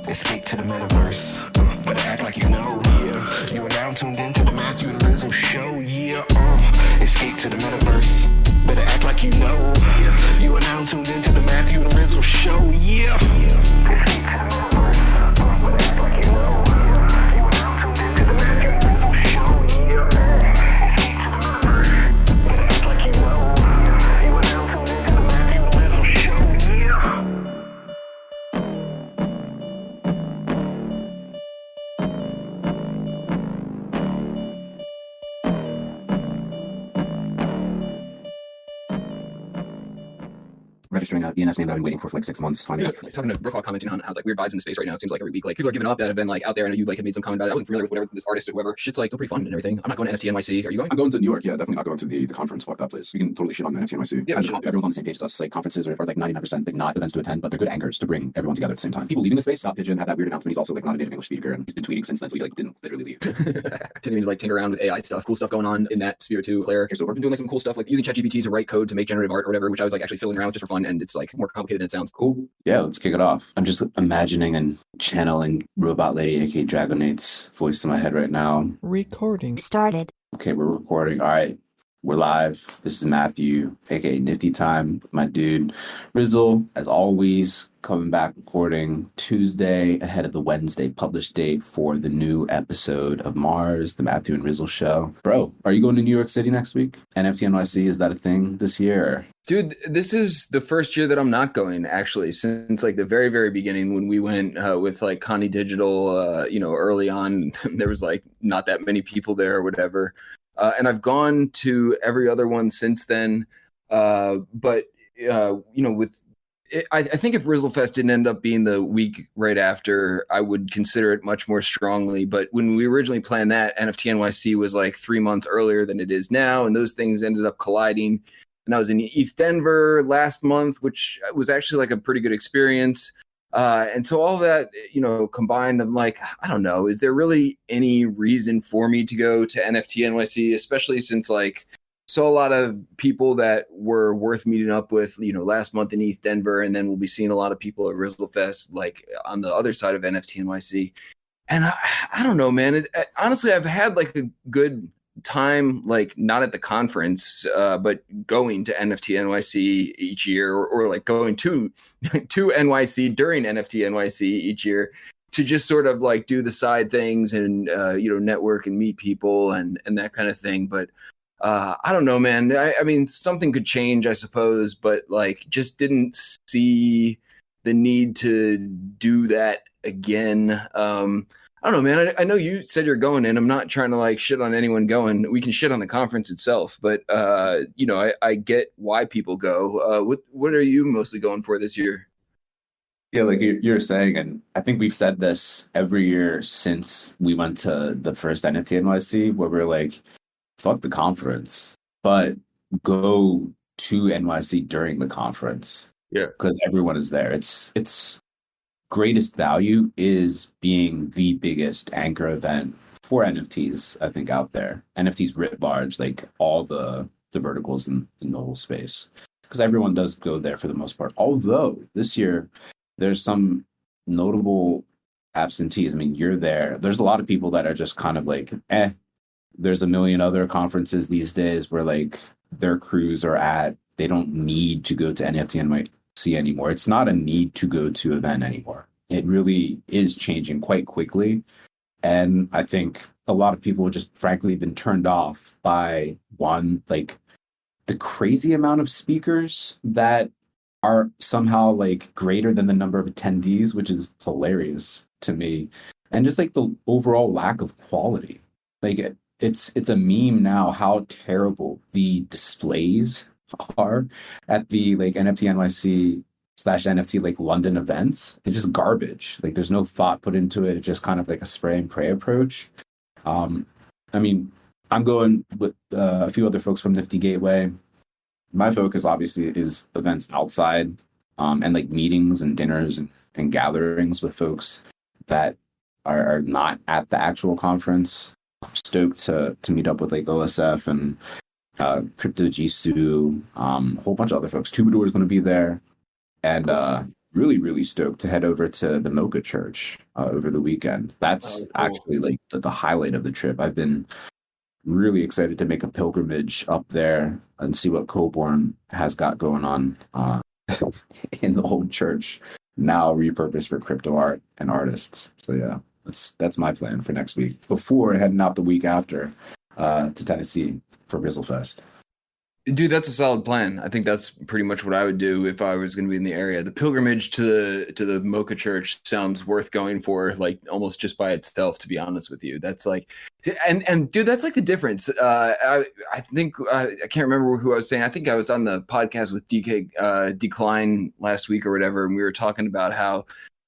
Escape to the metaverse. Better act like you know, yeah. You are now tuned into the Matthew and Rizzo show, yeah. Escape to the metaverse. Better act like you know, yeah. You are now tuned into the Matthew and Rizzo show, yeah. Escape to the metaverse. Better act like you know, yeah. You are now tuned into the Matthew and Rizzo show, yeah. Escape to the metaverse. Better act like you know, yeah. You are now tuned into the Matthew and Rizzo show, yeah. Registering a ENS name that I've been waiting for like 6 months. Finally. I was talking to Brooke commenting on how like weird vibes in the space right now. It seems like every week, like people are giving up that have been like out there, and you like have made some comment about it. I wasn't familiar with whatever this artist or whoever. Shit's like still pretty fun and everything. I'm not going to NFT NYC. Are you going? I'm going to New York. Yeah, definitely not going to the conference. Fuck that place. We can totally shit on NFT NYC. Yeah, everyone's on the same page as us. Like conferences are like 99% like not events to attend, but they're good anchors to bring everyone together at the same time. People leaving the space. Scott Pigeon had that weird announcement. He's also like not a native English speaker, and he's been tweeting since then, so he like didn't literally leave. Continuing to like tinker around with AI stuff, cool stuff going on in that sphere too. Claire, so we're doing like some cool stuff like using ChatGPT to write code to make generative art or whatever, which I was like actually fiddling around with just for fun, and it's like more complicated than it sounds. Cool. Yeah, let's kick it off. I'm just imagining and channeling Robot Lady, aka Dragonate's voice in my head right now. Recording started. Okay, we're recording. All right, we're live. This is Matthew, aka Nifty Time, with my dude Rizzle, as always, coming back recording Tuesday ahead of the Wednesday published date for the new episode of Mars, the Matthew and Rizzle show. Bro, are you going to New York City next week? NFT NYC, is that a thing this year? Dude, this is the first year that I'm not going, actually, since like the very, very beginning when we went with like Connie Digital, early on, there was like not that many people there or whatever. And I've gone to every other one since then. I think if Rizzlefest didn't end up being the week right after, I would consider it much more strongly. But when we originally planned that, NFT NYC was like 3 months earlier than it is now. And those things ended up colliding. And I was in ETH Denver last month, which was actually like a pretty good experience. And so all that, combined, I'm like, I don't know, is there really any reason for me to go to NFT NYC, especially since like saw a lot of people that were worth meeting up with, last month in ETH Denver, and then we'll be seeing a lot of people at Rizzlefest, like on the other side of NFT NYC. And I don't know, man. Honestly, I've had like a good time, like not at the conference, but going to NFT NYC each year, or like going to NYC during NFT NYC each year to just sort of like do the side things and network and meet people and that kind of thing. But I don't know, man. I mean, something could change, I suppose, but like just didn't see the need to do that again. I don't know, man. I know you said you're going in. I'm not trying to like shit on anyone going. We can shit on the conference itself, but I get why people go. What are you mostly going for this year? Yeah, like you're saying, and I think we've said this every year since we went to the first NFT NYC, where we're like, fuck the conference, but go to NYC during the conference. Yeah, because everyone is there. It's greatest value is being the biggest anchor event for NFTs, I think, out there. NFTs writ large, like all the verticals in the whole space. Because everyone does go there for the most part. Although this year, there's some notable absentees. I mean, you're there. There's a lot of people that are just kind of like, There's a million other conferences these days where like their crews are at. They don't need to go to NFT NYC anymore. It's not a need to go to event anymore. It really is changing quite quickly. And I think a lot of people have just frankly been turned off by one, like the crazy amount of speakers that are somehow like greater than the number of attendees, which is hilarious to me. And just like the overall lack of quality. Like it's a meme now how terrible the displays are at the like NFT NYC / NFT like London events. It's just garbage. Like there's no thought put into it. It's just kind of like a spray and pray approach. I mean, I'm going with a few other folks from Nifty Gateway. My focus obviously is events outside and like meetings and dinners and gatherings with folks that are not at the actual conference. I'm stoked to meet up with like OSF and Crypto Jisoo, a whole bunch of other folks. Troubadour is going to be there, and really, really stoked to head over to the Mocha Church over the weekend. That's cool. actually like the highlight of the trip. I've been really excited to make a pilgrimage up there and see what Coburn has got going on in the old church, now repurposed for crypto art and artists. So yeah, that's my plan for next week before heading out the week after to Tennessee for Grizzlefest. Dude, that's a solid plan. I think that's pretty much what I would do if I was going to be in the area. The pilgrimage to the Mocha Church sounds worth going for, like almost just by itself. To be honest with you, that's like, and dude, that's like the difference. I think I can't remember who I was saying. I think I was on the podcast with DK Decline last week or whatever, and we were talking about how,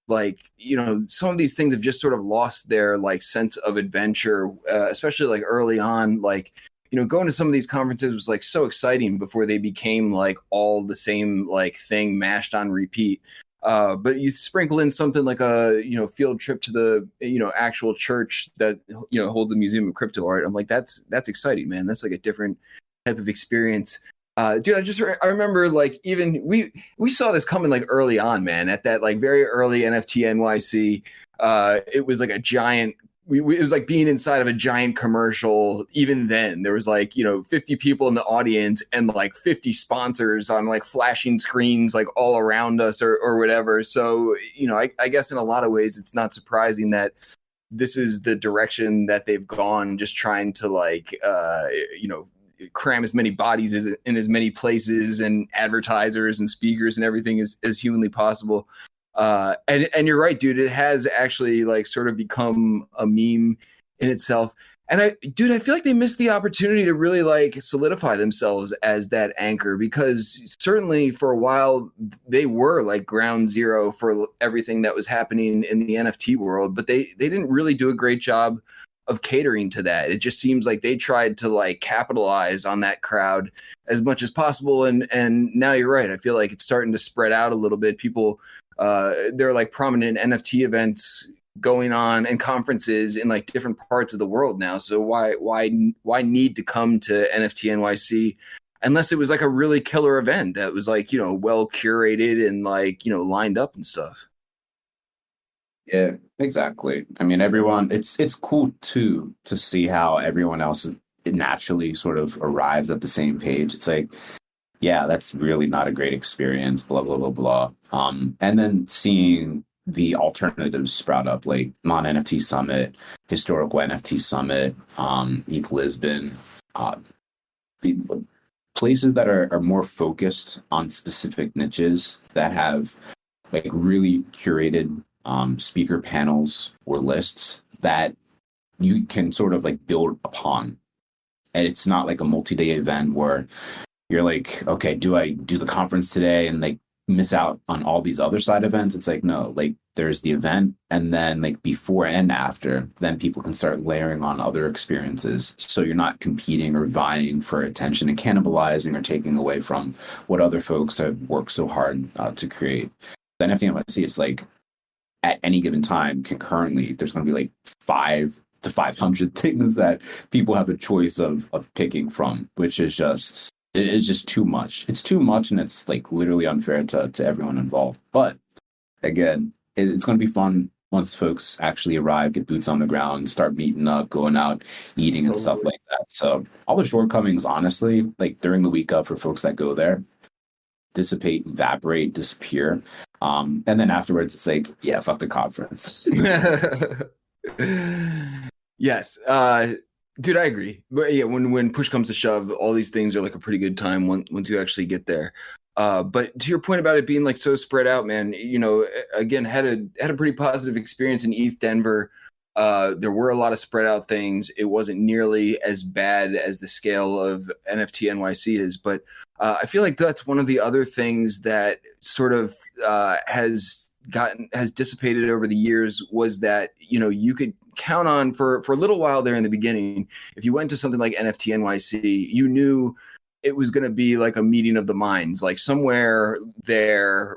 like, you know, some of these things have just sort of lost their like sense of adventure, especially like early on, like. You know, going to some of these conferences was like so exciting before they became like all the same like thing mashed on repeat. But you sprinkle in something like a, you know, field trip to the, you know, actual church that, you know, holds the Museum of Crypto Art. I'm like, that's exciting, man. That's like a different type of experience. Dude, I remember like even we saw this coming like early on, man, at that like very early NFT NYC. It was like a giant. It was like being inside of a giant commercial. Even then, there was like, you know, 50 people in the audience and like 50 sponsors on like flashing screens like all around us or whatever. So, you know, I guess in a lot of ways, it's not surprising that this is the direction that they've gone, just trying to like, you know, cram as many bodies in as many places and advertisers and speakers and everything as humanly possible. And you're right, dude. It has actually like sort of become a meme in itself. And I feel like they missed the opportunity to really like solidify themselves as that anchor, because certainly for a while they were like ground zero for everything that was happening in the NFT world, but they didn't really do a great job of catering to that. It just seems like they tried to like capitalize on that crowd as much as possible. And now you're right. I feel like it's starting to spread out a little bit. People, there are like prominent NFT events going on and conferences in like different parts of the world now. So why need to come to NFT NYC unless it was like a really killer event that was like, you know, well curated and like, you know, lined up and stuff. Yeah, exactly. I mean, everyone, it's cool too to see how everyone else naturally sort of arrives at the same page. It's like, yeah, that's really not a great experience, blah, blah, blah, blah. And then seeing the alternatives sprout up, like Non-NFT Summit, Historical NFT Summit, ETH Lisbon, the places that are more focused on specific niches that have like really curated speaker panels or lists that you can sort of like build upon. And it's not like a multi-day event where you're like, okay, do I do the conference today and like miss out on all these other side events? It's like, no, like there's the event, and then like before and after, then people can start layering on other experiences. So you're not competing or vying for attention and cannibalizing or taking away from what other folks have worked so hard to create. The NFT NYC, it's like at any given time, concurrently, there's going to be like 5 to 500 things that people have a choice of picking from, which is just, it's just too much. It's too much, and it's like literally unfair to everyone involved. But again, it's going to be fun once folks actually arrive, get boots on the ground, start meeting up, going out, eating and stuff like that. So all the shortcomings, honestly, like during the week of for folks that go there, dissipate, evaporate, disappear. And then afterwards, it's like, yeah, fuck the conference. Yes. Dude, I agree. But yeah, when push comes to shove, all these things are like a pretty good time once you actually get there. But to your point about it being like so spread out, man, you know, again, had a pretty positive experience in ETH Denver. There were a lot of spread out things. It wasn't nearly as bad as the scale of NFT NYC is, but I feel like that's one of the other things that sort of has dissipated over the years, was that, you know, you could count on for a little while there in the beginning, if you went to something like NFT NYC, you knew it was going to be like a meeting of the minds. Like somewhere in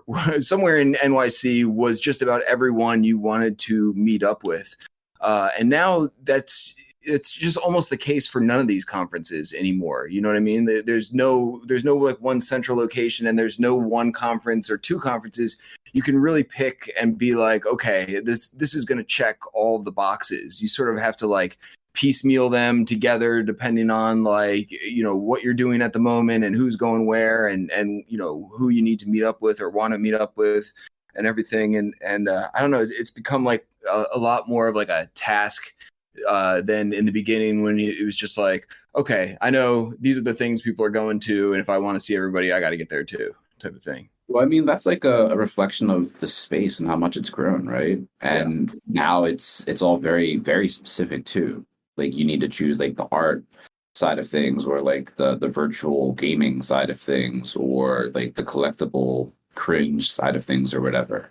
NYC was just about everyone you wanted to meet up with. And now that's it's just almost the case for none of these conferences anymore. You know what I mean? There's no like one central location, and there's no one conference or two conferences you can really pick and be like, okay, this is going to check all of the boxes. You sort of have to like piecemeal them together depending on like, you know, what you're doing at the moment and who's going where, and you know, who you need to meet up with or want to meet up with and everything. And I don't know, it's become like a lot more of like a task than in the beginning, when it was just like, okay, I know these are the things people are going to, and if I want to see everybody, I got to get there too, type of thing. Well, I mean, that's like a reflection of the space and how much it's grown, right? And now it's all very, very specific too. Like you need to choose like the art side of things, or like the virtual gaming side of things, or like the collectible cringe side of things, or whatever.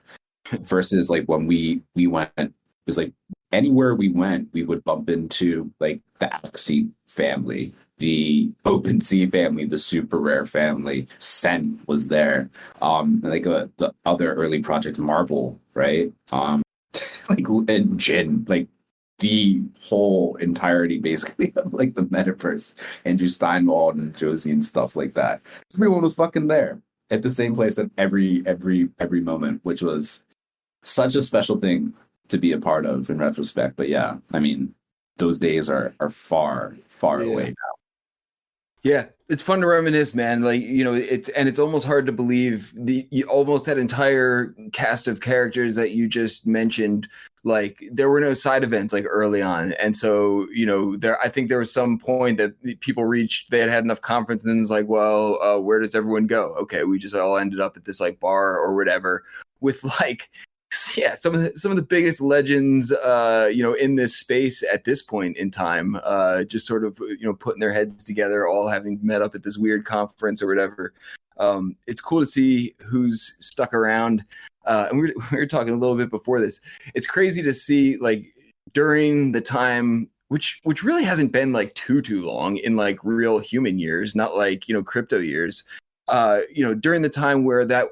Versus like when we went, it was like anywhere we went, we would bump into like the Axie family, the OpenSea family, the Super Rare family. Scent was there, like the other early project Marble, right? Like and Jin, like the whole entirety basically of like the metaverse, Andrew Steinwald and Josie and stuff like that. Everyone was fucking there at the same place at every moment, which was such a special thing to be a part of in retrospect. But yeah, I mean, those days are far away now. Yeah, it's fun to reminisce, man. Like, you know, it's almost hard to believe almost that entire cast of characters that you just mentioned. Like, there were no side events like early on, and so, you know, I think there was some point that people reached. They had enough conference, and then it's like, well, where does everyone go? Okay, we just all ended up at this like bar or whatever with like, yeah, some of the biggest legends, you know, in this space at this point in time, just sort of, you know, putting their heads together, all having met up at this weird conference or whatever. It's cool to see who's stuck around. And we were talking a little bit before this. It's crazy to see like during the time, which really hasn't been like too long in like real human years, not like, you know, crypto years. You know, during the time where that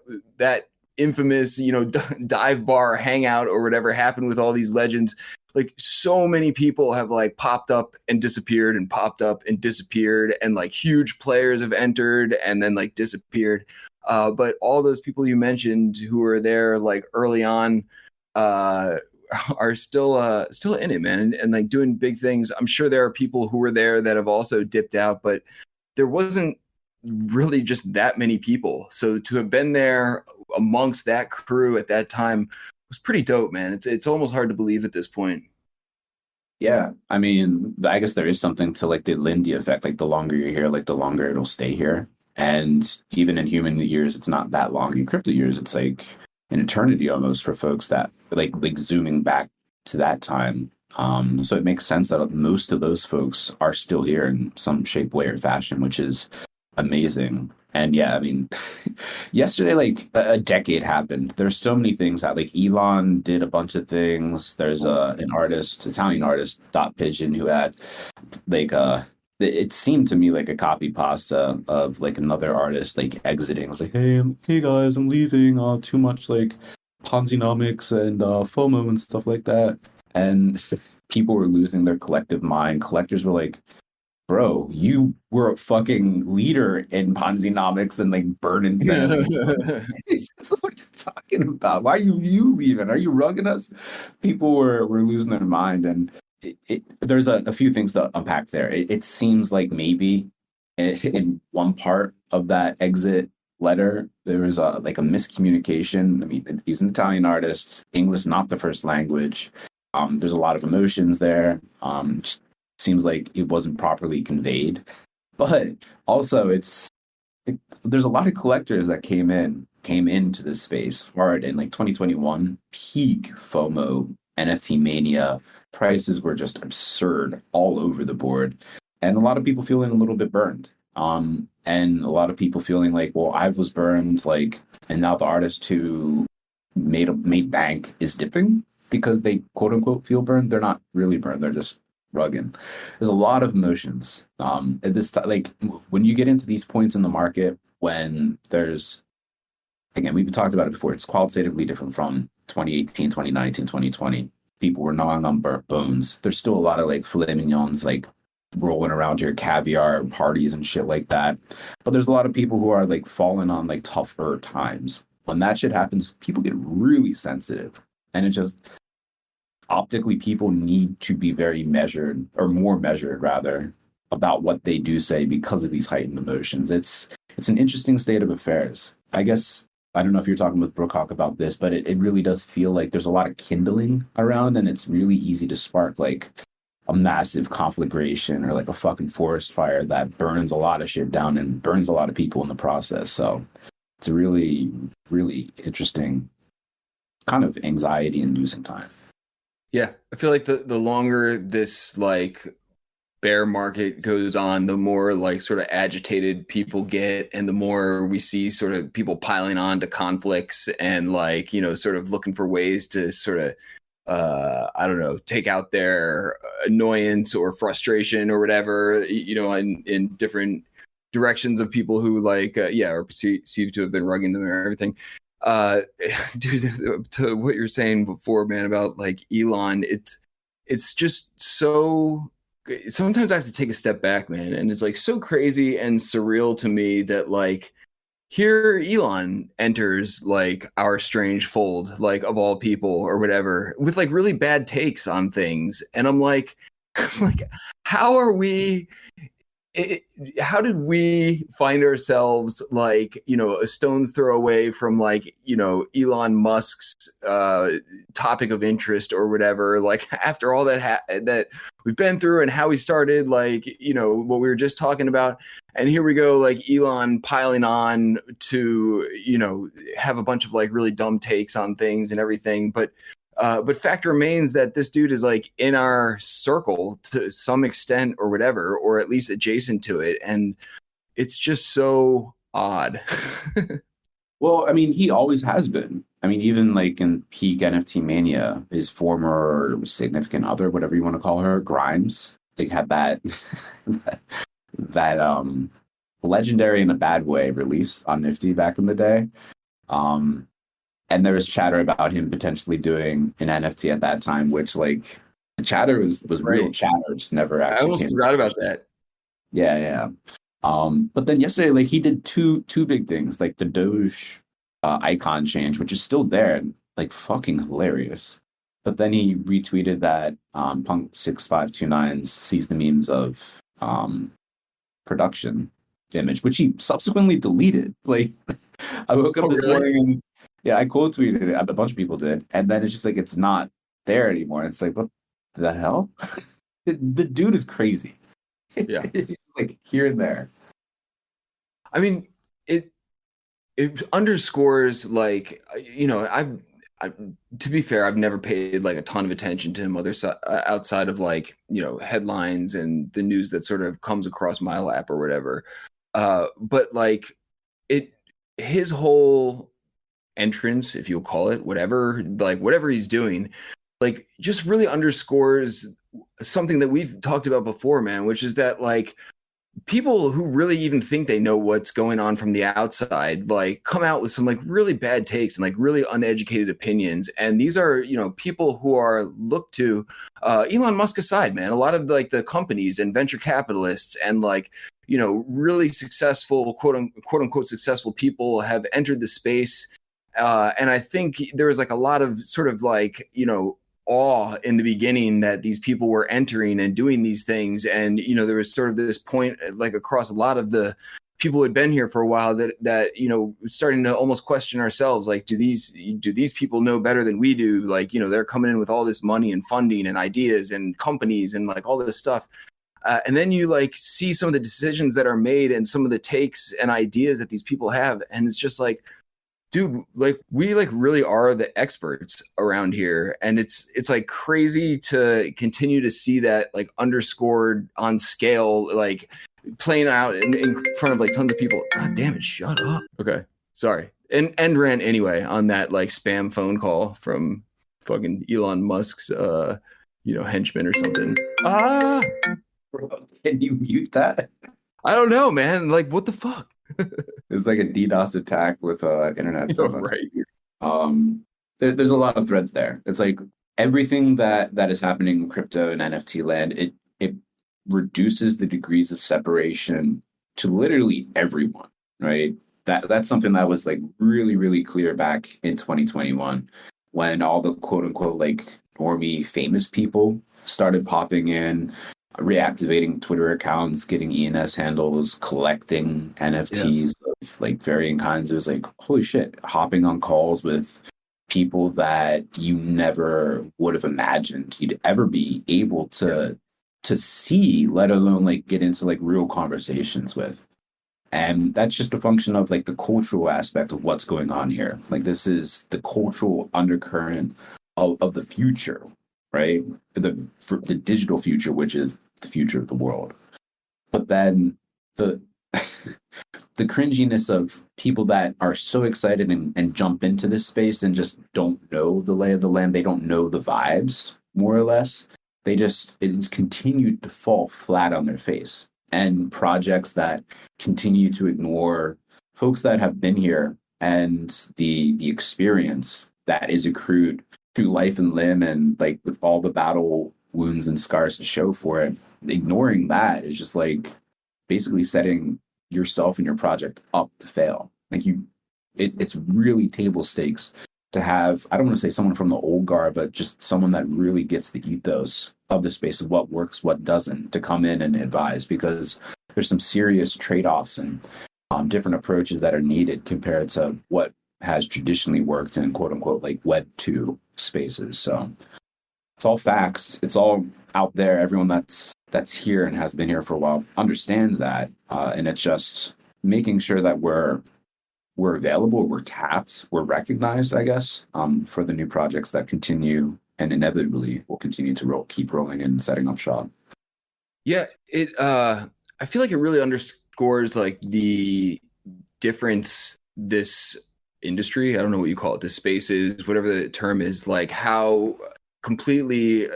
infamous, you know, dive bar hangout or whatever happened with all these legends, like so many people have like popped up and disappeared and popped up and disappeared, and like huge players have entered and then like disappeared. But all those people you mentioned who were there like early on are still in it, man, and like doing big things. I'm sure there are people who were there that have also dipped out, but there wasn't really just that many people. So to have been there amongst that crew at that time was pretty dope, man. It's almost hard to believe at this point. Yeah, I mean, I guess there is something to like the Lindy effect. Like the longer you're here, like the longer it'll stay here. And even in human years, it's not that long. In crypto years, it's like an eternity almost for folks that like zooming back to that time. So it makes sense that most of those folks are still here in some shape, way, or fashion, which is amazing. And yeah, I mean, yesterday, like a decade happened. There's so many things that like Elon did a bunch of things. There's an artist, Italian artist, Dot Pigeon, who had like it seemed to me like a copy pasta of like another artist like exiting. It's like, hey guys, I'm leaving. Too much like Ponzi-nomics and FOMO and stuff like that. And people were losing their collective mind. Collectors were like, bro, you were a fucking leader in Ponzi-nomics and like burning cents. That's what you're talking about. Why are you leaving? Are you rugging us? People were losing their mind. And there's a few things to unpack there. It seems like maybe in one part of that exit letter, there was a miscommunication. I mean, he's an Italian artist, English not the first language. There's a lot of emotions there. Just seems like it wasn't properly conveyed. But also there's a lot of collectors that came into this space hard in like 2021, peak FOMO, NFT mania. Prices were just absurd all over the board. And a lot of people feeling a little bit burned. And a lot of people feeling like, well, I was burned, like, and now the artist who made bank is dipping because they quote unquote feel burned. They're not really burned. They're just rugging. There's a lot of emotions. At this like when you get into these points in the market, when there's, again, we've talked about it before, it's qualitatively different from 2018, 2019, 2020. people were gnawing on burnt bones. There's still a lot of like filet mignons like rolling around your caviar parties and shit like that. But there's a lot of people who are like falling on like tougher times. When that shit happens, people get really sensitive. And it just optically, people need to be very measured, or more measured rather, about what they do say because of these heightened emotions. It's an interesting state of affairs. I guess I don't know if you're talking with Brookhawk about this, but it really does feel like there's a lot of kindling around, and it's really easy to spark like a massive conflagration or like a fucking forest fire that burns a lot of shit down and burns a lot of people in the process. So it's a really, really interesting kind of anxiety inducing time. Yeah, I feel like the longer this like bear market goes on, the more like sort of agitated people get, and the more we see sort of people piling on to conflicts and like, you know, sort of looking for ways to sort of I don't know, take out their annoyance or frustration or whatever, you know, in different directions of people who like are perceived to have been rugging them or everything. Dude, to what you're saying before, man, about like Elon, it's just so, sometimes I have to take a step back, man, and it's like so crazy and surreal to me that like here Elon enters like our strange fold, like of all people or whatever, with like really bad takes on things, and I'm like like how are we how did we find ourselves like, you know, a stone's throw away from like, you know, Elon Musk's topic of interest or whatever, like after all that that we've been through and how we started, like, you know, what we were just talking about, and here we go, like Elon piling on to, you know, have a bunch of like really dumb takes on things and everything, but fact remains that this dude is like in our circle to some extent or whatever, or at least adjacent to it. And it's just so odd. Well, I mean, he always has been. I mean, even like in peak NFT mania, his former significant other, whatever you want to call her, Grimes, they had that that legendary in a bad way release on Nifty back in the day. And there was chatter about him potentially doing an NFT at that time, which like the chatter was right. Real chatter, just never actually. I almost forgot about that. Yeah. But then yesterday, like he did two big things, like the Doge icon change, which is still there, and like fucking hilarious. But then he retweeted that Punk 6529 sees the memes of production image, which he subsequently deleted. Like I woke up this morning and I quote tweeted it. A bunch of people did, and then it's just like it's not there anymore. It's like, what the hell? The dude is crazy. Yeah, it's just like here and there. I mean, it underscores like, you know, I to be fair, I've never paid like a ton of attention to him outside of like, you know, headlines and the news that sort of comes across my lap or whatever. But like his whole entrance, if you'll call it, whatever he's doing, like just really underscores something that we've talked about before, man, which is that like people who really even think they know what's going on from the outside, like come out with some like really bad takes and like really uneducated opinions. And these are, you know, people who are looked to, Elon Musk aside, man, a lot of like the companies and venture capitalists and like, you know, really successful, quote unquote successful people have entered the space. And I think there was like a lot of sort of like, you know, awe in the beginning that these people were entering and doing these things. And, you know, there was sort of this point like across a lot of the people who had been here for a while that, you know, starting to almost question ourselves, like, do these people know better than we do? Like, you know, they're coming in with all this money and funding and ideas and companies and like all this stuff. And then you like see some of the decisions that are made and some of the takes and ideas that these people have. And it's just like, dude, like we like really are the experts around here. And it's like crazy to continue to see that like underscored on scale, like playing out in front of like tons of people. God damn it, shut up. Okay, sorry. And end rant anyway on that like spam phone call from fucking Elon Musk's you know, henchman or something. Bro, can you mute that? I don't know, man. Like, what the fuck? It's like a DDoS attack with internet. Right. There's a lot of threads there. It's like everything that is happening in crypto and NFT land, it reduces the degrees of separation to literally everyone, right? That's something that was like really, really clear back in 2021 when all the quote unquote like normie famous people started popping in, reactivating Twitter accounts, getting ENS handles, collecting NFTs of like varying kinds. It was like, holy shit, hopping on calls with people that you never would have imagined you'd ever be able to see, let alone like get into like real conversations with. And that's just a function of like the cultural aspect of what's going on here. Like this is the cultural undercurrent of the future, right? The digital future, which is the future of the world. But then the the cringiness of people that are so excited and jump into this space and just don't know the lay of the land. They don't know the vibes, more or less. It's continued to fall flat on their face. And projects that continue to ignore folks that have been here and the experience that is accrued through life and limb, and like with all the battle wounds and scars to show for it, ignoring that is just like basically setting yourself and your project up to fail. Like it's really table stakes to have, I don't want to say someone from the old guard, but just someone that really gets the ethos of the space of what works, what doesn't, to come in and advise, because there's some serious trade-offs and different approaches that are needed compared to what has traditionally worked in quote unquote like Web 2 spaces. So it's all facts. It's all out there. Everyone that's here and has been here for a while understands that. And it's just making sure that we're available, we're tapped, we're recognized, I guess, for the new projects that continue and inevitably will continue to keep rolling and setting up shop. Yeah, I feel like it really underscores like the difference this industry, I don't know what you call it, this space is, whatever the term is, like how completely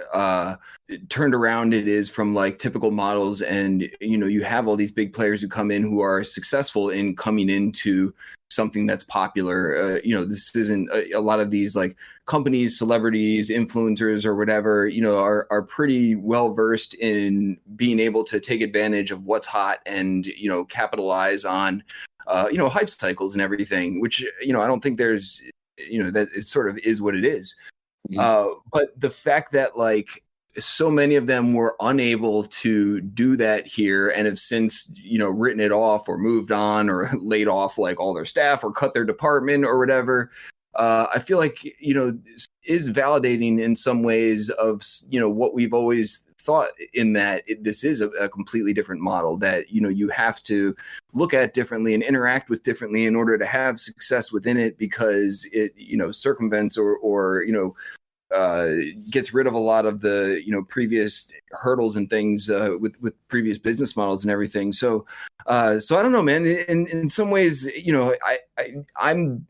turned around it is from like typical models. And you have all these big players who come in who are successful in coming into something that's popular. This isn't a lot of these like companies, celebrities, influencers or whatever, are pretty well versed in being able to take advantage of what's hot and capitalize on hype cycles and everything, which I don't think there's that it sort of is what it is. But the fact that like so many of them were unable to do that here and have since, written it off or moved on or laid off like all their staff or cut their department or whatever, I feel like, is validating in some ways of, what we've always thought, in that this is a completely different model that, you have to look at differently and interact with differently in order to have success within it, because it, circumvents or gets rid of a lot of the previous hurdles and things with previous business models and everything. So I don't know, man. In some ways, I'm,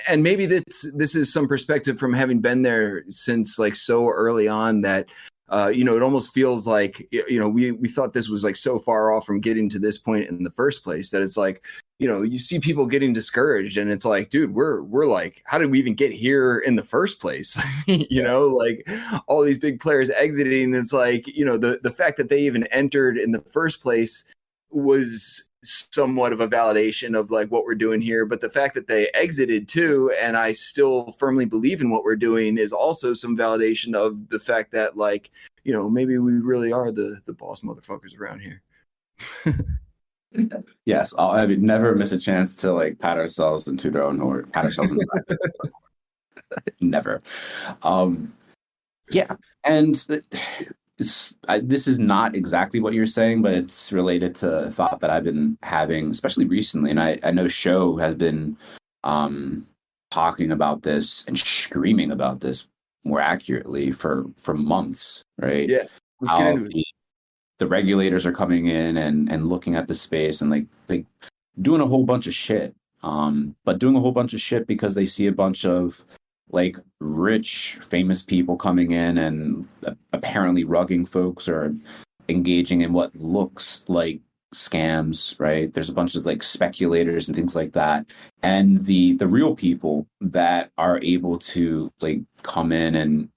and maybe this is some perspective from having been there since like so early on that it almost feels like we thought this was like so far off from getting to this point in the first place that it's like, you see people getting discouraged and it's like, dude, we're like, how did we even get here in the first place? Like all these big players exiting. It's like, the fact that they even entered in the first place was somewhat of a validation of like what we're doing here. But the fact that they exited too, and I still firmly believe in what we're doing, is also some validation of the fact that like, maybe we really are the boss motherfuckers around here. Yes, I would never miss a chance to like pat ourselves and toot our own horn, pat ourselves in the back. Never. Yeah, and this is not exactly what you're saying, but it's related to a thought that I've been having, especially recently. And I know Show has been talking about this and screaming about this more accurately for months, right? Yeah, let's get into it. The regulators are coming in and looking at the space and like doing a whole bunch of shit. But doing a whole bunch of shit because they see a bunch of like rich, famous people coming in and apparently rugging folks or engaging in what looks like scams, right? There's a bunch of like speculators and things like that. And the real people that are able to like come in and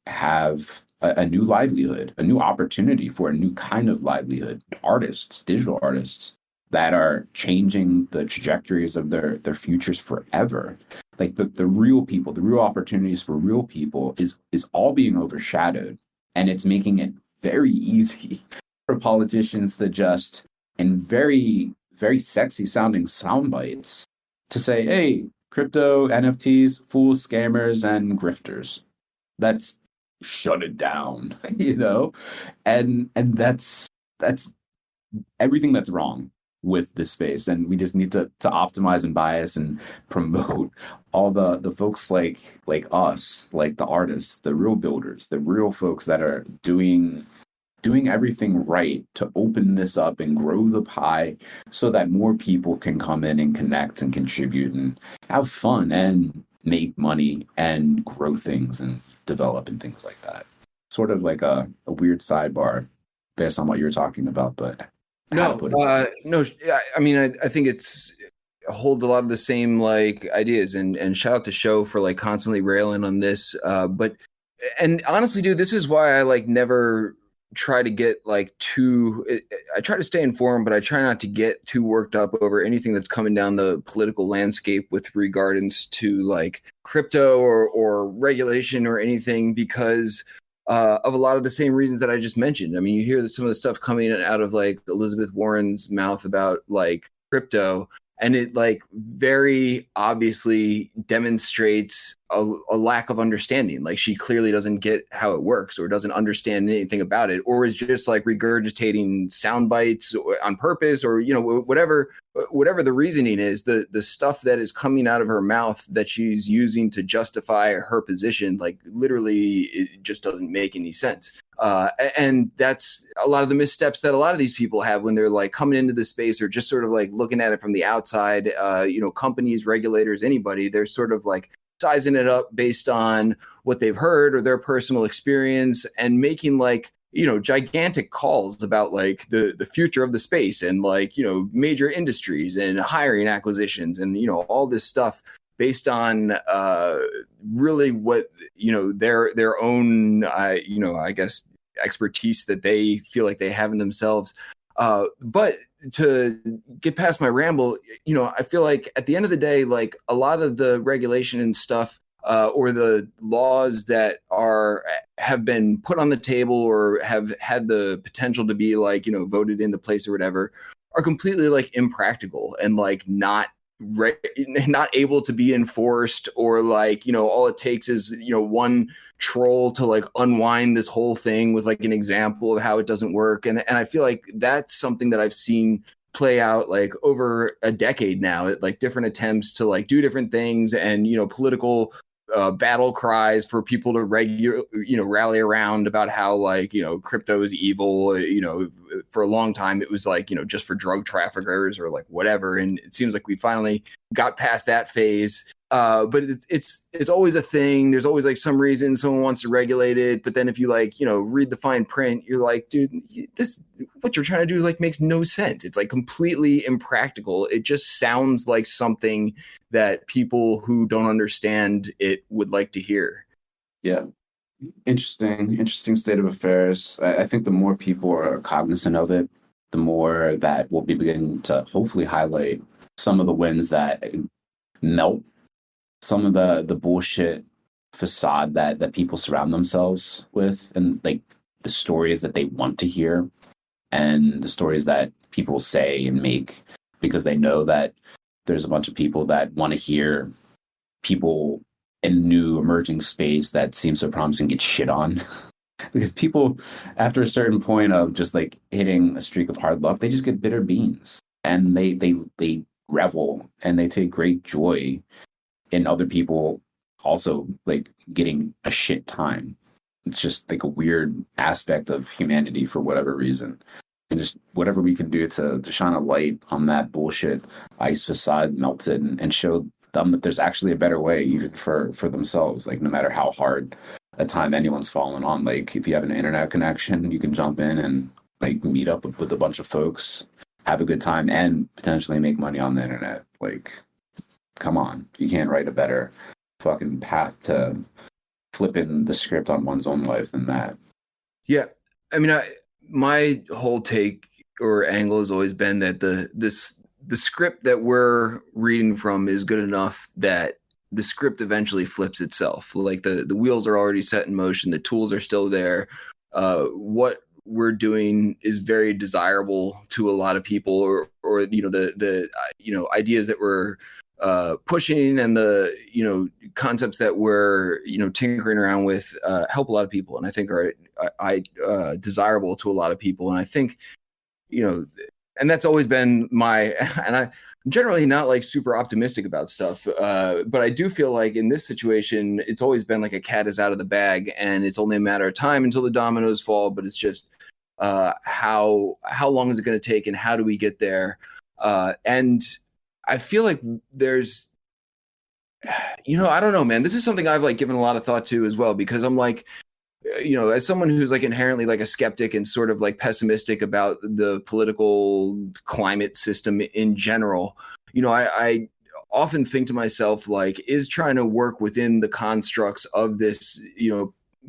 have a new livelihood, a new opportunity for a new kind of livelihood. Artists, digital artists that are changing the trajectories of their futures forever. Like the real people, the real opportunities for real people is all being overshadowed. And it's making it very easy for politicians to just, in very, very sexy sounding sound bites, to say, hey, crypto, NFTs, fools, scammers, and grifters. Let's shut it down, And that's everything that's wrong with this space. And we just need to optimize and bias and promote all the folks like us, like the artists, the real builders, the real folks that are doing everything right to open this up and grow the pie so that more people can come in and connect and contribute and have fun and make money and grow things and develop and things like that. Sort of like a weird sidebar based on what you were talking about, but no, I mean, I think it holds a lot of the same like ideas, and shout out to Show for like constantly railing on this. And honestly, dude, this is why I like never try to get like I try to stay informed, but I try not to get too worked up over anything that's coming down the political landscape with regards to like crypto or regulation or anything, because of a lot of the same reasons that I just mentioned. I mean, you hear some of the stuff coming out of like Elizabeth Warren's mouth about like crypto, and it like very obviously demonstrates a lack of understanding. Like she clearly doesn't get how it works or doesn't understand anything about it, or is just like regurgitating sound bites on purpose, or, whatever the reasoning is, the stuff that is coming out of her mouth that she's using to justify her position, like literally it just doesn't make any sense. And that's a lot of the missteps that a lot of these people have when they're like coming into the space or just sort of like looking at it from the outside. Companies, regulators, anybody, they're sort of like sizing it up based on what they've heard or their personal experience and making like, gigantic calls about like the future of the space and like, major industries and hiring acquisitions and, all this stuff based on really what, their own, I guess, expertise that they feel like they have in themselves. But to get past my ramble, I feel like at the end of the day, like a lot of the regulation and stuff or the laws that have been put on the table or have had the potential to be like, voted into place or whatever are completely like impractical and like not able to be enforced, or like, all it takes is, one troll to like unwind this whole thing with like an example of how it doesn't work. And I feel like that's something that I've seen play out like over a decade now, at like different attempts to like do different things and, political battle cries for people to rally around about how like, crypto is evil. For a long time it was like, just for drug traffickers or like whatever. And it seems like we finally got past that phase. But it's always a thing. There's always like some reason someone wants to regulate it. But then if you like, read the fine print, you're like, dude, what you're trying to do like makes no sense. It's like completely impractical. It just sounds like something that people who don't understand it would like to hear. Yeah. Interesting state of affairs. I think the more people are cognizant of it, the more that we'll be beginning to hopefully highlight some of the wins that melt some of the bullshit facade that people surround themselves with, and like the stories that they want to hear and the stories that people say and make because they know that there's a bunch of people that want to hear people in new emerging space that seems so promising get shit on. Because people, after a certain point of just like hitting a streak of hard luck, they just get bitter beans, and they revel and they take great joy in other people also like getting a shit time. It's just like a weird aspect of humanity for whatever reason. And just whatever we can do to shine a light on that bullshit ice facade, melt it, and show them that there's actually a better way, even for themselves. Like no matter how hard a time anyone's fallen on, like if you have an internet connection, you can jump in and like meet up with a bunch of folks, have a good time, and potentially make money on the internet. Like, come on, you can't write a better fucking path to flipping the script on one's own life than that. Yeah. I mean, my whole take or angle has always been that the script that we're reading from is good enough that the script eventually flips itself. Like the wheels are already set in motion. The tools are still there. What we're doing is very desirable to a lot of people, or the ideas that we're pushing, and the concepts that we're tinkering around with help a lot of people, and I think are desirable to a lot of people. And I think and that's always been my, and I'm generally not like super optimistic about stuff, but I do feel like in this situation, it's always been like a cat is out of the bag, and it's only a matter of time until the dominoes fall. But it's just how long is it going to take, and how do we get there? And I feel like there's, I don't know, man. This is something I've like given a lot of thought to as well, because I'm like, as someone who's like inherently like a skeptic and sort of like pessimistic about the political climate system in general, I often think to myself, like, is trying to work within the constructs of this,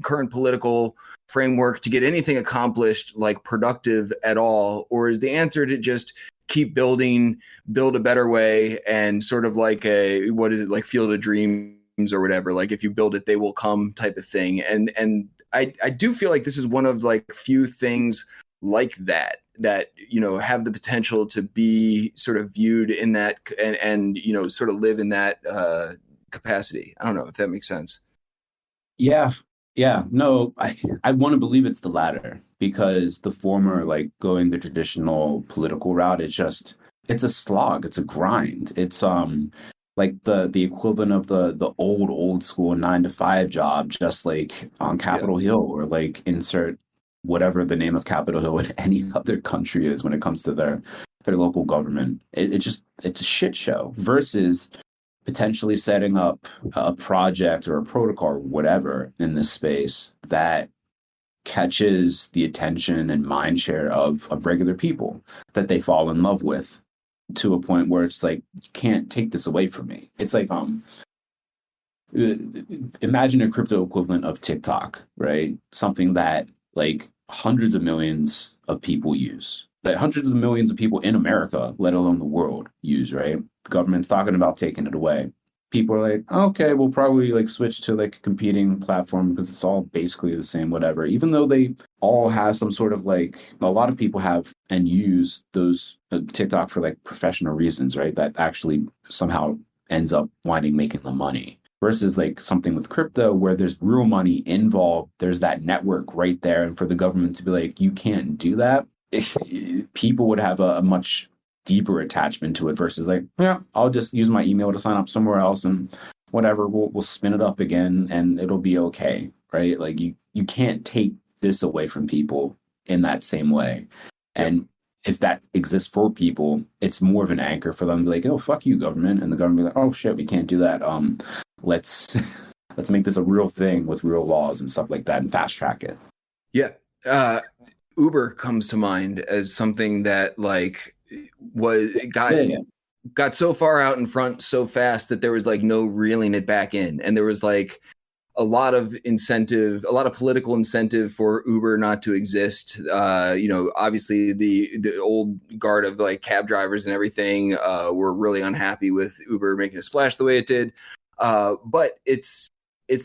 current political framework to get anything accomplished, like productive at all? Or is the answer to just keep building, build a better way, and sort of like like Field of Dreams or whatever, like if you build it, they will come type of thing. And I do feel like this is one of like few things like that have the potential to be sort of viewed in that and sort of live in that capacity. I don't know if that makes sense. Yeah. No, I want to believe it's the latter, because the former, like going the traditional political route, it's a slog. It's a grind. It's like the equivalent of the old school 9-to-5 job, just like on Capitol Hill, or like insert whatever the name of Capitol Hill in any other country is when it comes to their local government. It's a shit show, versus potentially setting up a project or a protocol or whatever in this space that catches the attention and mind share of regular people that they fall in love with, to a point where it's like, you can't take this away from me. It's like, imagine a crypto equivalent of TikTok, right? Something that like hundreds of millions of people use, that hundreds of millions of people in America, let alone the world, use, right? The government's talking about taking it away. People are like, okay, we'll probably like switch to like a competing platform because it's all basically the same, whatever. Even though they all have some sort of like, a lot of people have and use those TikTok for like professional reasons, right? That actually somehow ends up making them money. Versus like something with crypto where there's real money involved, there's that network right there. And for the government to be like, you can't do that, people would have a much deeper attachment to it, versus like, yeah, I'll just use my email to sign up somewhere else and whatever, we'll spin it up again and it'll be okay, right? Like you can't take this away from people in that same way. And if that exists for people, it's more of an anchor for them to be like, oh, fuck you, government. And the government be like, oh shit, we can't do that. Let's make this a real thing with real laws and stuff like that and fast track it. Yeah. Uber comes to mind as something that like got so far out in front so fast that there was like no reeling it back in. And there was like a lot of political incentive for Uber not to exist. Obviously the old guard of like cab drivers and everything were really unhappy with Uber making a splash the way it did. But it's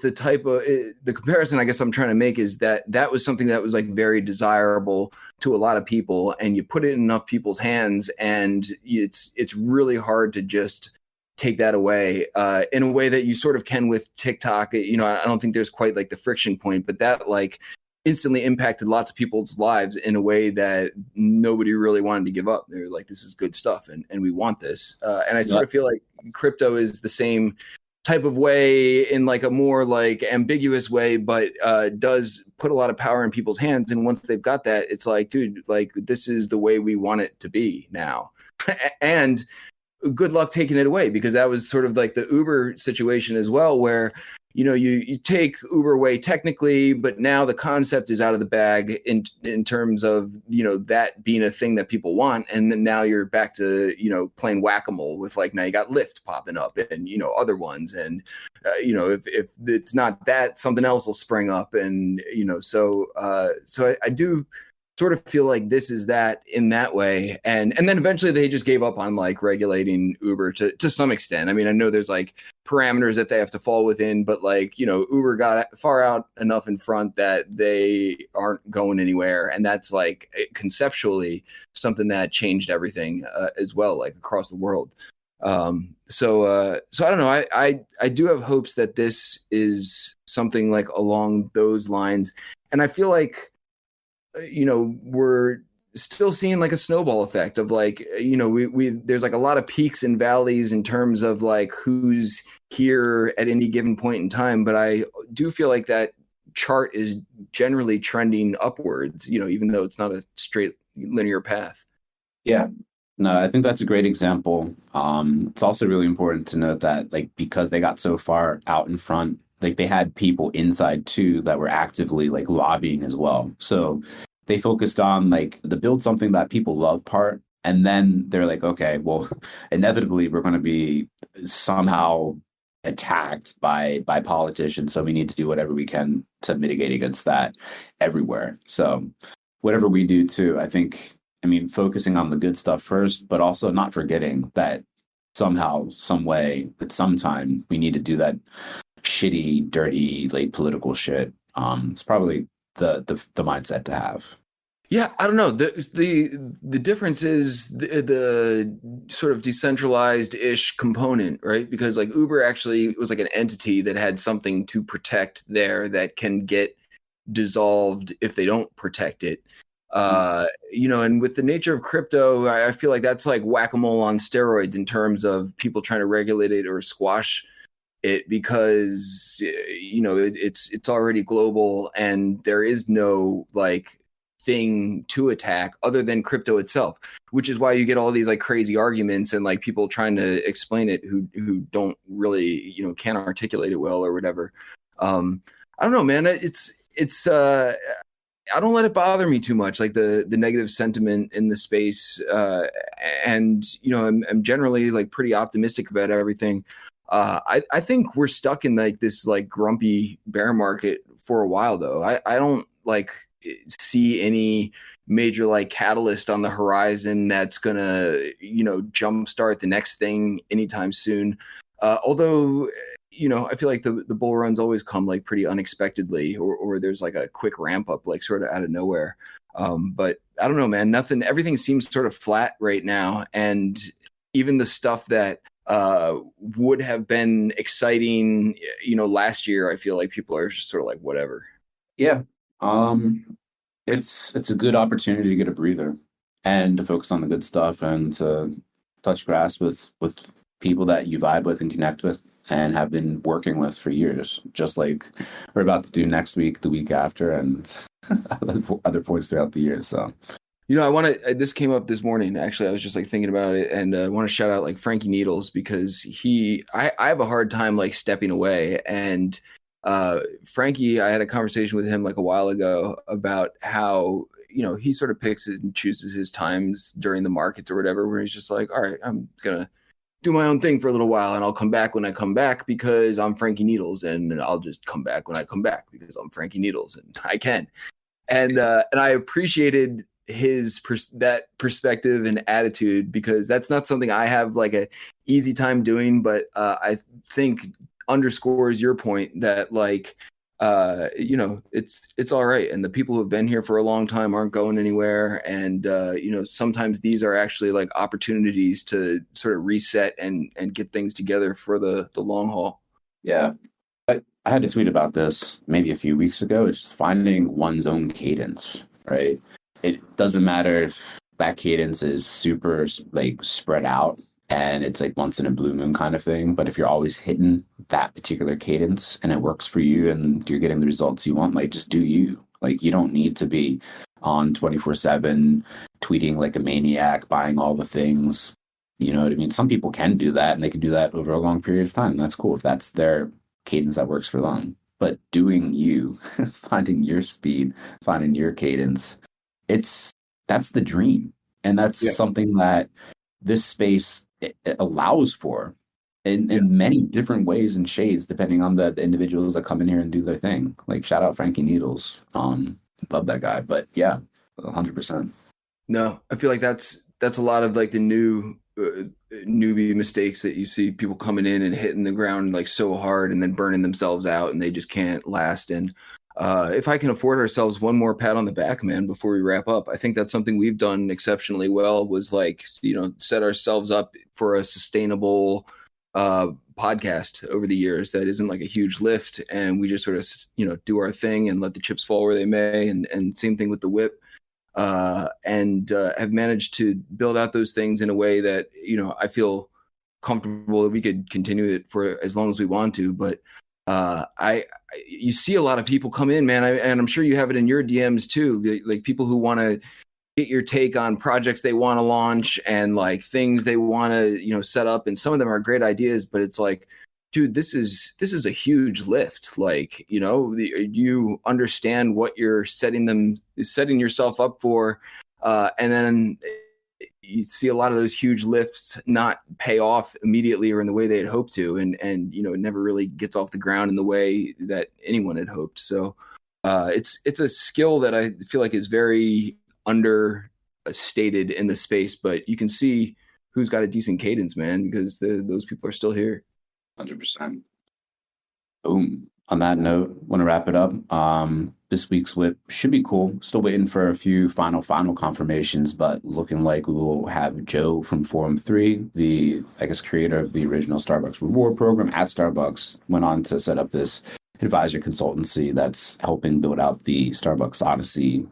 the type of the comparison I guess I'm trying to make is that was something that was like very desirable to a lot of people, and you put it in enough people's hands and it's really hard to just take that away in a way that you sort of can with TikTok. I don't think there's quite like the friction point, but that like instantly impacted lots of people's lives in a way that nobody really wanted to give up. They were like, this is good stuff and we want this. And I sort of feel like crypto is the same type of way in like a more like ambiguous way, but does put a lot of power in people's hands. And once they've got that, it's like, dude, like this is the way we want it to be now. And good luck taking it away, because that was sort of like the Uber situation as well, where, you take Uber away technically, but now the concept is out of the bag in terms of, that being a thing that people want. And then now you're back to, playing whack-a-mole with like, now you got Lyft popping up and, other ones. And, if it's not that, something else will spring up. And, so I do sort of feel like this is that in that way. And then eventually they just gave up on like regulating Uber to some extent. I mean, I know there's like parameters that they have to fall within, but like, Uber got far out enough in front that they aren't going anywhere. And that's like conceptually something that changed everything as well, like across the world. So I don't know. I do have hopes that this is something like along those lines. And I feel like, we're still seeing like a snowball effect of like, there's like a lot of peaks and valleys in terms of like who's here at any given point in time. But I do feel like that chart is generally trending upwards, even though it's not a straight linear path. Yeah. No, I think that's a great example. It's also really important to note that like, because they got so far out in front, like they had people inside too that were actively like lobbying as well. So they focused on like the build something that people love part. And then they're like, okay, well, inevitably we're going to be somehow attacked by politicians. So we need to do whatever we can to mitigate against that everywhere. So whatever we do too, I mean, focusing on the good stuff first, but also not forgetting that somehow, some way, at some time, we need to do that shitty, dirty, like political shit. It's probably the mindset to have. Yeah, I don't know. The difference is the sort of decentralized-ish component, right? Because like Uber actually was like an entity that had something to protect there that can get dissolved if they don't protect it. And with the nature of crypto, I feel like that's like whack-a-mole on steroids in terms of people trying to regulate it or squash it, because it's already global and there is no like thing to attack other than crypto itself, which is why you get all these like crazy arguments and like people trying to explain it who don't really can't articulate it well or whatever. I don't know, man. It's I don't let it bother me too much, like the negative sentiment in the space, and I'm generally like pretty optimistic about everything. I think we're stuck in like this like grumpy bear market for a while though. I don't like see any major like catalyst on the horizon that's gonna jumpstart the next thing anytime soon. Although I feel like the bull runs always come like pretty unexpectedly, or there's like a quick ramp up like sort of out of nowhere. But I don't know, man. Everything seems sort of flat right now, and even the stuff that would have been exciting, last year, I feel like people are just sort of like whatever. Yeah. It's a good opportunity to get a breather and to focus on the good stuff and to touch grass with people that you vibe with and connect with and have been working with for years, just like we're about to do next week, the week after, and other points throughout the year. So this came up this morning. Actually, I was just like thinking about it, and I want to shout out like Frankie Needles, because I have a hard time like stepping away. And Frankie, I had a conversation with him like a while ago about how, he sort of picks and chooses his times during the markets or whatever, where he's just like, all right, I'm going to do my own thing for a little while and I'll come back when I come back because I'm Frankie Needles, and I'll just come back when I come back because I'm Frankie Needles and I can. And I appreciated that perspective and attitude, because that's not something I have like a easy time doing, but I think underscores your point that like it's all right, and the people who have been here for a long time aren't going anywhere, and sometimes these are actually like opportunities to sort of reset and get things together for the long haul. Yeah, I had to tweet about this maybe a few weeks ago. It's finding one's own cadence, right? It doesn't matter if that cadence is super like spread out and it's like once in a blue moon kind of thing. But if you're always hitting that particular cadence and it works for you and you're getting the results you want, like just do you. Like you don't need to be on 24/7 tweeting like a maniac, buying all the things. You know what I mean? Some people can do that and they can do that over a long period of time. That's cool. If that's their cadence that works for them. But doing you, finding your speed, finding your cadence, that's the dream. And that's something that this space it allows for in many different ways and shades, depending on the individuals that come in here and do their thing. Like shout out Frankie Needles. Love that guy. But yeah, 100%. No, I feel like that's a lot of like the new newbie mistakes that you see people coming in and hitting the ground like so hard and then burning themselves out and they just can't last. And if I can afford ourselves one more pat on the back, man, before we wrap up, I think that's something we've done exceptionally well, was like, you know, set ourselves up for a sustainable podcast over the years that isn't like a huge lift, and we just sort of, you know, do our thing and let the chips fall where they may. And same thing with the whip. And have managed to build out those things in a way that, you know, I feel comfortable that we could continue it for as long as we want to. But you see a lot of people come in, man, and I'm sure you have it in your DMs too, like people who want to get your take on projects they want to launch and like things they want to, you know, set up. And some of them are great ideas, but it's like, dude, this is a huge lift. Like, you know, you understand what you're setting yourself up for. And then you see a lot of those huge lifts not pay off immediately or in the way they had hoped to. And, you know, it never really gets off the ground in the way that anyone had hoped. So it's a skill that I feel like is very understated in the space, but you can see who's got a decent cadence, man, because those people are still here. 100%. Boom. On that note, want to wrap it up. This week's whip should be cool. Still waiting for a few final confirmations, but looking like we will have Joe from Forum 3, the, I guess, creator of the original Starbucks reward program at Starbucks, went on to set up this advisor consultancy that's helping build out the Starbucks Odyssey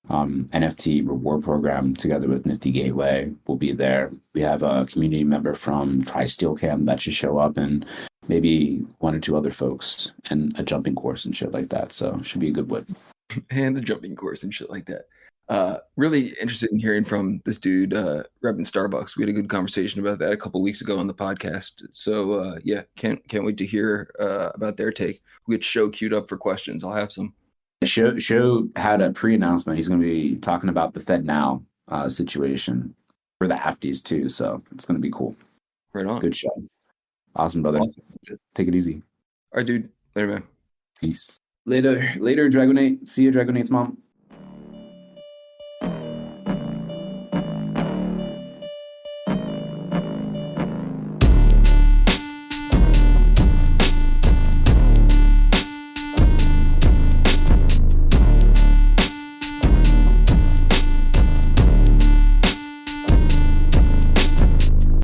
NFT reward program together with Nifty Gateway. Will be there. We have a community member from Tri-Steel Camp that should show up, and maybe one or two other folks, and a jumping course and shit like that. So should be a good whip. And a jumping course and shit like that. Really interested in hearing from this dude, repping Starbucks. We had a good conversation about that a couple of weeks ago on the podcast. So yeah, can't wait to hear about their take. We get Show queued up for questions. I'll have some. Show had a pre-announcement. He's going to be talking about the Fed Now situation for the Afties too. So it's going to be cool. Right on. Good show. Awesome, brother. Awesome. Take it easy. All right, dude. Later, man. Peace. Later, Dragonate. See you, Dragonate's mom.